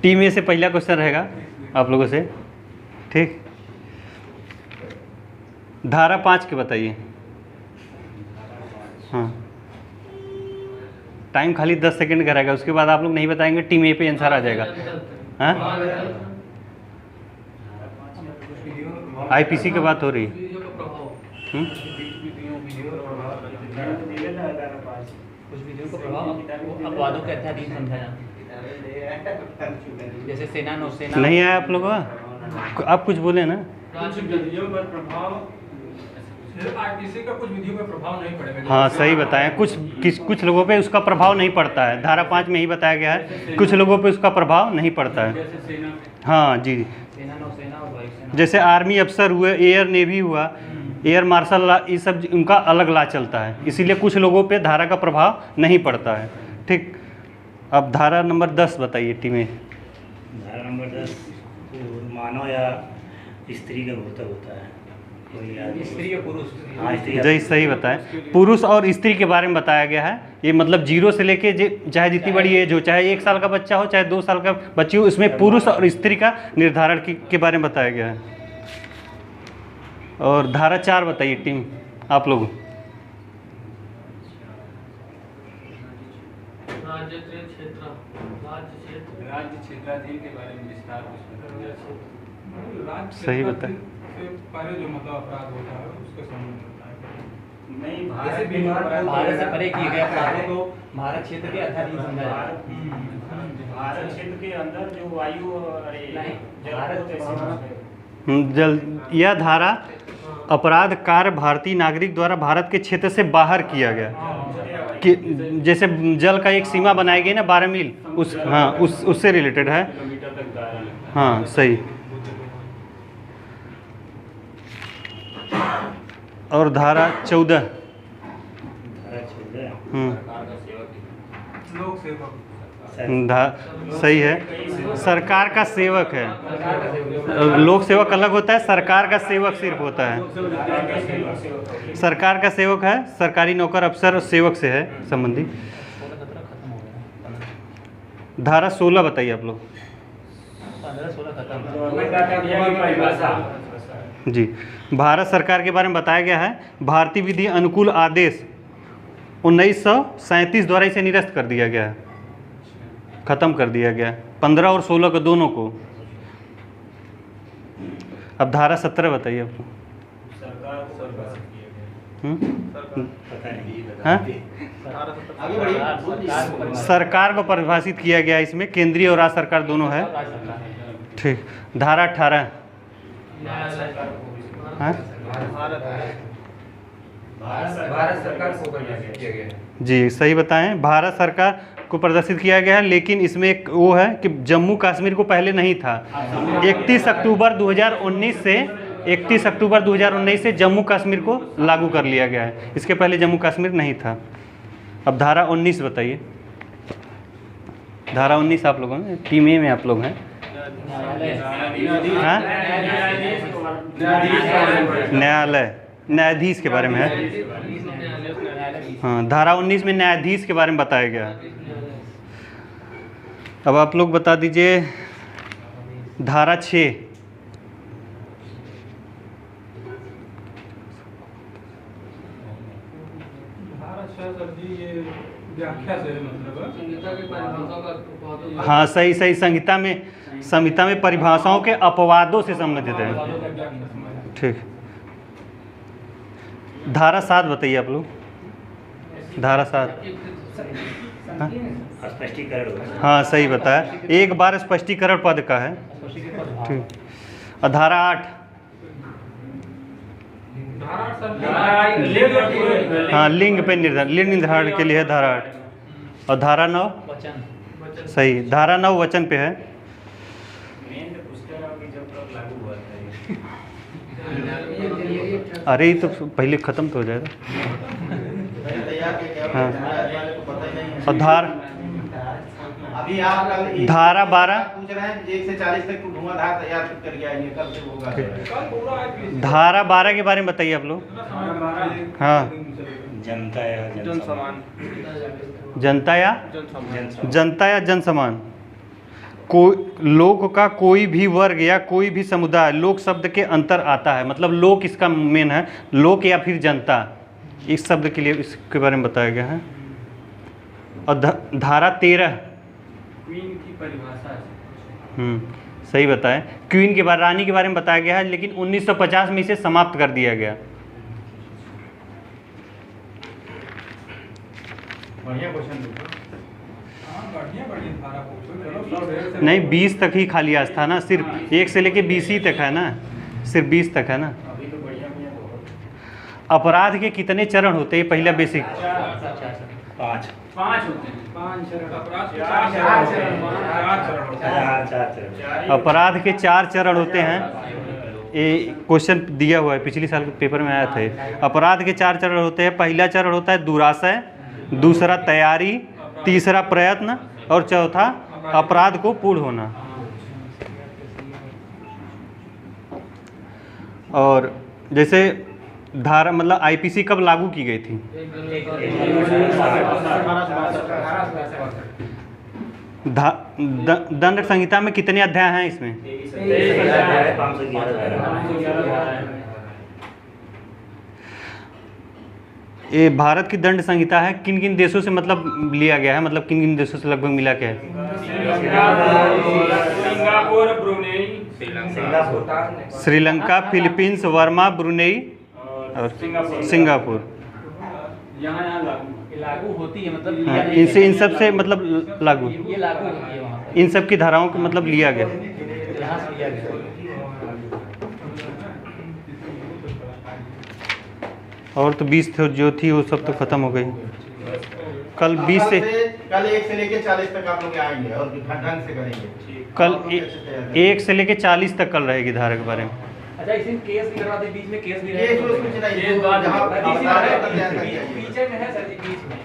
Team ए से पहला question रहेगा आप लोगों से, ठीक। धारा 5 के बताइए। हाँ, टाइम खाली 10 सेकंड का रहेगा, उसके बाद आप लोग नहीं बताएंगे टीम ए पे आंसर आ जाएगा। हाँ, आईपीसी की बात हो रही है। अपवादों के अध्यादेश समझाया, जैसे सेना नौसेना। नहीं आया आप लोगों का? आप कुछ बोले ना। आईपीसी का कुछ विधियों पर प्रभाव नहीं पड़ेगा। हाँ सही बताएं, कुछ लोगों पे उसका प्रभाव नहीं पड़ता है। धारा 5 में ही बताया गया है कुछ लोगों पे उसका प्रभाव नहीं पड़ता है। हाँ जी, सेना नौसेना और वायुसेना, जैसे आर्मी अफसर हुए, एयर नेवी हुआ, एयर मार्शल ला, ये सब उनका अलग ला चलता है, इसीलिए कुछ लोगों पे धारा का प्रभाव नहीं पड़ता है, ठीक। अब धारा नंबर 10 बताइए टीम ए। धारा नंबर 10 मानव या स्त्री का भूतक होता है, कोई स्त्री या पुरुष। हाँ स्त्री। जय सही बताएं, पुरुष और स्त्री के बारे में बताया गया है। ये मतलब 0 से लेके चाहे जितनी बड़ी एज हो, चाहे 1 साल का बच्चा हो, चाहे 2 साल का बच्ची हो, इसमें पुरुष और स्त्री का निर्धारण के बारे में बताया गया है। और धारा 4 बताइए टीम आप लोग। राज्य क्षेत्राधीन के बारे में विस्तार सही बताएं। पहले जो मतलब अपराध होता है उसके संबंध में होता है। नहीं, भारत से परे किए गए अपराधों को भारत क्षेत्र के अध्यादेश समझाया। भारत क्षेत्र के अंदर जो वायु यह धारा अपराध कार्य भारतीय नागरिक द्वारा भारत के क्षेत्र से बाहर किया गया, कि जैसे जल का एक सीमा बनाई गई ना 12 मील, उस हाँ उससे रिलेटेड है। हाँ सही। और धारा 14। लोक सेवक सही है, सरकार का सेवक है। लोक सेवक अलग होता है, सरकार का सेवक सिर्फ होता है। सरकार का सेवक है, सरकारी नौकर अफसर और सेवक से है संबंधी। धारा 16 बताइए आप लोग। 15-16 जी, भारत सरकार के बारे में बताया गया है। भारतीय विधि अनुकूल आदेश 1937 द्वारा इसे निरस्त कर दिया गया है, खत्म कर दिया गया 15 और 16 को दोनों को। अब धारा 17 बताइए आपको। सरकार को परिभाषित किया गया, इसमें केंद्रीय और राज्य सरकार दोनों है, ठीक। धारा 18। भारत सरकार को किया गया। जी सही बताएं, भारत सरकार को प्रदर्शित किया गया है, लेकिन इसमें एक वो है कि जम्मू कश्मीर को पहले नहीं था। 31 अक्टूबर 2019 से जम्मू कश्मीर को लागू कर लिया गया है, इसके पहले जम्मू कश्मीर नहीं था। अब धारा 19 बताइए। धारा 19 आप लोगों ने टीम ए में आप लोग हैं। हाँ? न्यायाधीश के बारे में है। हाँ, धारा 19 में न्यायाधीश के बारे में बताया गया है। अब आप लोग बता दीजिए धारा 6। हाँ सही, संहिता में परिभाषाओं के अपवादों से संबंधित है, ठीक। धारा 7 बताइए आप लोग। धारा 7 स्पष्टीकरण। हाँ सही बताया, एक बार स्पष्टीकरण पद का है, ठीक। और धारा 8। हाँ, लिंग पे निर्धारण के लिए है धारा 8। और धारा 9 सही, धारा 9 वचन पे है। अरे ये तो पहले ख़त्म तो हो जाएगा। हाँ, और धारा 12। पूछ रहे हैं 1 से 40 तक धुआंधार तैयार करके आएंगे, कल से होगा। धारा 12 के बारे में बताइए आप लोग। हाँ, जनता या जन समान। जनता या जन समान। लोक का कोई भी वर्ग या कोई भी समुदाय, लोक शब्द के अंतर आता है, मतलब लोक इसका मेन है, लोक या फिर जनता, इस शब्द के लिए इसके बारे में बताया गया है। और धारा 13 क्वीन की परिभाषा है। सही बताएं, क्वीन के बारे, रानी के बारे में बताया गया है, लेकिन 1950 में इसे समाप्त कर दिया गया। बढ़िया क्वेश्चन देखो। हाँ, बढ़िया बढ़िया धारा पूछो, चलो सब नहीं 20 तक ही खाली आज था ना, सिर्फ 1 से लेके 20 ही तक है ना, सिर्फ 20 तक है ना। अभी तो बढ़िया बढ़िया बहुत। अपराध के कितने चरण होते हैं, पहला बेसिक। 5 5 होते हैं। 5 चरण अपराध के चार 4 चरण। चरण होते हैं। हाँ 4 चरण। अपराध के 4 चरण होते हैं, ये क्वेश्चन दिया हुआ है, पिछले साल के पेपर में आया था। अपराध के 4 चरण होते हैं। पहला चरण होता है दुराशय, दूसरा तैयारी, तीसरा प्रयत्न और चौथा अपराध को पूर्ण होना। और जैसे धारा मतलब आईपीसी कब लागू की गई थी? दंड संहिता में कितने अध्याय हैं इसमें? 511। ये भारत की दंड संहिता है, किन किन देशों से मतलब लिया गया है, मतलब किन किन देशों से लगभग मिला के है? Singapore, Brunei, Sri Lanka, Philippines, Verma, Brunei और सिंगापुर। यहाँ लागू होती है, मतलब हाँ, इनसे इन सब से मतलब लागू, ये लागू होती है वहाँ इन सब की धाराओं को मतलब लिया गया। पे, यहाँ से लिया गया। और तो 20 जो थी वो सब तो खत्म हो गई। कल 20 से कल 1 से लेके 40 तक आप लोग आएंगे और ढंग से करेंगे। कल 1 से लेके 40 तक कल रहेगी धारा के बारे में। अच्छा, इसमें केस भी करवाते, बीच में केस भी केस वेस कुछ नहीं, केस बाद जहाँ में बता रहे हैं तब ध्यान रखिए। पीछे में है सर जी, बीच में